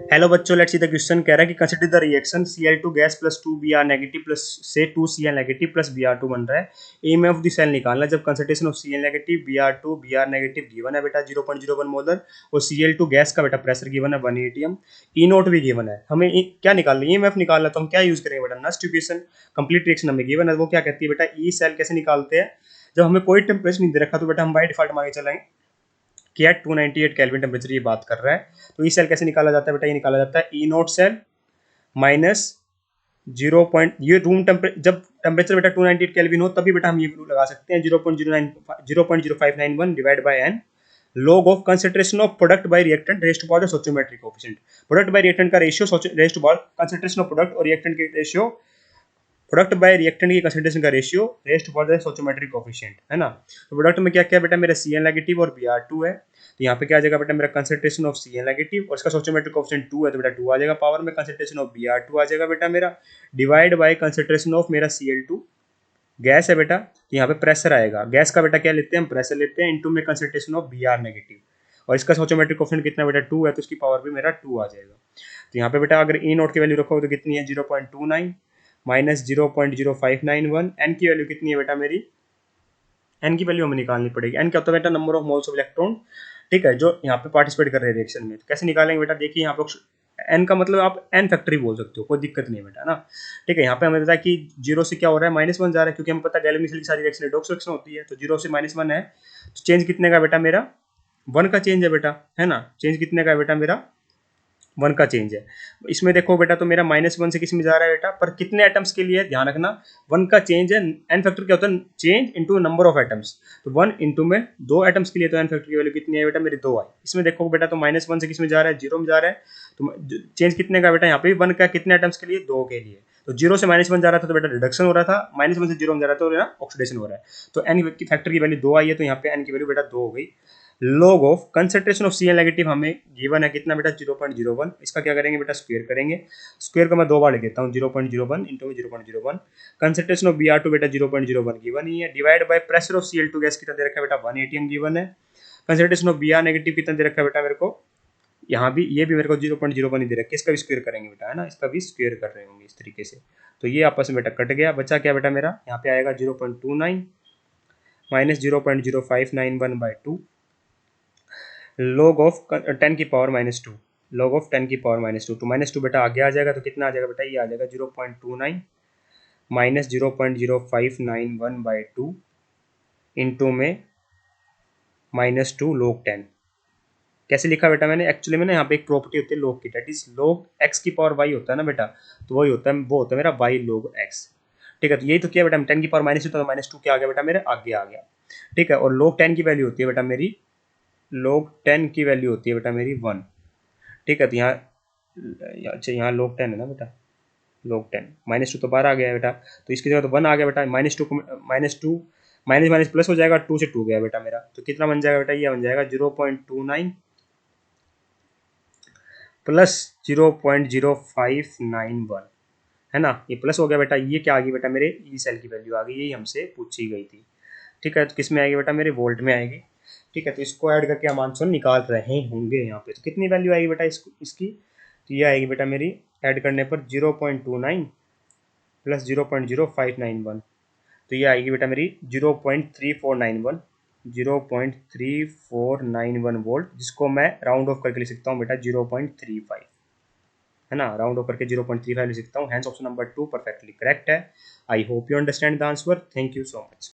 Hello बच्चों, let's see the question. कह रहा है कि consider the reaction Cl2 gas plus 2Br negative plus से 2Cl नेगेटिव प्लस Br2 बन रहा है। एम ऑफ द सेल निकालना जब concentration of Cl negative Br2 Br negative given है बेटा 0.01 मोलर और Cl2 गैस का बेटा प्रेशर गिवन है 1 atm। ई नोट भी गिवन है। हमें क्या निकालना है? ईएमएफ निकालना। तो हम क्या यूज करेंगे बेटा? नेक्स्ट इक्वेशन कंप्लीट रिएक्शन हमें गिवन है, वो क्या कहती है बेटा? ई सेल कैसे निकालते हैं? जब हमें कोई टेम्परेचर नहीं दे रखा तो बेटा हम बाय डिफॉल्ट मान के चलेंगे कि एट 298 केल्विन टेम्परेचर ये बात कर रहा है। तो ई सेल कैसे निकाला जाता है बेटा? ये निकाला जाता है ई नोट सेल माइनस 0 पॉइंट, ये रूम टेम्परेचर, जब टेम्परेचर बेटा 298 केल्विन हो तभी बेटा हम ये लगा सकते हैं 0.0591 divide by n log of concentration of product by reactant raised to power stoichiometric coefficient. Product by reactant का ratio raised to power concentration of product और रिएक्टेंट के रेशियो, प्रोडक्ट बाय रिएक्टेंट की कंसंट्रेशन का ratio raised for the stoichiometric coefficient है ना। तो product में क्या क्या बेटा? मेरा Cl नेगेटिव और Br2 है। तो यहाँ पे क्या आ जाएगा बेटा? मेरा कंसंट्रेशन ऑफ Cl नेगेटिव और इसका स्टोइकोमेट्रिक कोएफिशिएंट 2 है तो बेटा 2 आ जाएगा। पावर में कंसंट्रेशन ऑफ Br2 आ जाएगा बेटा मेरा, डिवाइड बाय कंसंट्रेशन ऑफ मेरा Cl2 गैस है बेटा। तो यहाँ पे प्रेशर आएगा। गैस का बेटा क्या लेते हैं? हम प्रेशर लेते हैं इनटू में कंसंट्रेशन ऑफ Br नेगेटिव और इसका स्टोइकोमेट्रिक कोएफिशिएंट कितना बेटा? 2 है तो इसकी पावर भी मेरा 2 आ जाएगा। तो यहाँ पे बेटा अगर ई नोट की वैल्यू रखोगे तो कितनी है? 0.29 माइनस 0.0591। एन की वैल्यू कितनी है बेटा मेरी? एन की वैल्यू हमें निकालनी पड़ेगी। एन क्या होता है बेटा? Number of moles of electron, ठीक है, जो यहाँ पे पार्टिसिपेट कर रहे हैं रिएक्शन में। तो कैसे निकालेंगे बेटा? देखिए यहाँ पे एन का मतलब आप एन फैक्ट्री बोल सकते हो, कोई दिक्कत नहीं बेटा ना। ठीक है, यहाँ पे हमें पता है कि जीरो से क्या हो रहा है? -1 जा रहा है, क्योंकि हमें पता है गैल्वेनिक सेल की सारी रिएक्शन रेडॉक्स रिएक्शन होती है। तो 0 से -1 है तो चेंज कितने का बेटा? मेरा 1 का चेंज है बेटा, है ना। चेंज कितने का है बेटा? मेरा 1 का चेंज है। इसमें देखो बेटा, तो मेरा -1 से किस में जा रहा है बेटा? पर कितने एटम्स के लिए? ध्यान रखना 1 का चेंज है। एन फैक्टर क्या होता है? Change into number of atoms. तो 1 इनटू में 2 एटम्स के लिए, तो एन फैक्टर की वैल्यू कितनी है बेटा? मेरी 2 आई। इसमें देखो बेटा, तो -1 से किस में जा रहा है? 0 में जा रहा है। तो चेंज कितने का बेटा? यहाँ पे भी 1 का, कितने एटम्स के लिए? 2 के लिए। तो 0 से -1 जा रहा था तो बेटा रिडक्शन हो रहा था, -1 से 0 में जा रहा था तो ऑक्सीडेशन हो रहा है। तो एन की फैक्टर की वैल्यू 2 आई है, तो यहाँ पे एन की वैल्यू बेटा 2 हो गई। log of concentration of Cl negative हमें गिवन है कितना बेटा? 0.01। इसका क्या करेंगे बेटा? स्क्वायर करेंगे। स्क्वायर को मैं 2 बार लिख देता हूँ, 0.01 इंटू 0.01। कंसंट्रेशन ऑफ Br2 बेटा 0.01 गिवन ही है, divide by pressure of Cl2 gas कितना दे रखा है बेटा? 1 atm गिवन है। कंसंट्रेशन ऑफ Br नेगेटिव कितना दे रखा है बेटा मेरे को? यहाँ भी ये भी मेरे को 0.01 ही दे रखा है। इसका भी स्क्वायर करेंगे बेटा, है ना। इसका भी स्क्वायर कर रहे होंगे इस तरीके से। तो ये आपस में बेटा कट गया। बचा क्या बेटा मेरा? यहाँ पे आएगा 0.29 माइनस 0.0591/2 log ऑफ 10 की पावर -2, log ऑफ 10 की पावर -2। तो -2 बेटा आगे आ जाएगा, तो कितना आ जाएगा बेटा? ये आ जाएगा 0.29 माइनस 0.0591/2 इंटू में -2 log 10। कैसे लिखा बेटा मैंने? एक्चुअली में ना यहाँ पे एक प्रॉपर्टी होती है log की, डेट इज log x की पावर y होता है ना बेटा। तो वही होता है, वो होता है मेरा y log x। ठीक है, तो यही तो किया बेटा, 10 की पावर -2 तो -2 क्या आ गया बेटा? मेरे आगे आ गया। ठीक है, और log 10 की वैल्यू होती है बेटा मेरी, log 10 की वैल्यू होती है बेटा मेरी 1। ठीक है, तो यहाँ अच्छा यहाँ log 10 है ना बेटा, log 10 -2 तो बाहर आ गया बेटा, तो इसकी जगह तो 1 आ गया बेटा। -2 को -2 माइनस माइनस प्लस हो जाएगा, 2 से 2 गया बेटा मेरा। तो कितना बन जाएगा बेटा? ये बन जाएगा 0.29 प्लस 0.0591, है ना। ये प्लस हो गया बेटा। ये क्या आ गई बेटा? मेरे ई सेल की वैल्यू आ गई, यही हमसे पूछी गई थी। ठीक है, तो किस में आएगी बेटा? मेरे वोल्ट में आएगी। ठीक है, तो इसको ऐड करके हम आंसर निकाल रहे होंगे यहाँ पे। तो कितनी वैल्यू आएगी बेटा इसकी? तो ये आएगी बेटा मेरी, ऐड करने पर 0.29 प्लस 0.0591, तो ये आएगी बेटा मेरी 0.3491, 0.3491 वोल्ट, जिसको मैं राउंड ऑफ करके लिख सकता हूँ बेटा 0.35, है ना। राउंड ऑफ करके 0.35 लिख सकता हूँ। Hence option number 2 perfectly correct है। I hope you understand the answer. Thank you so much.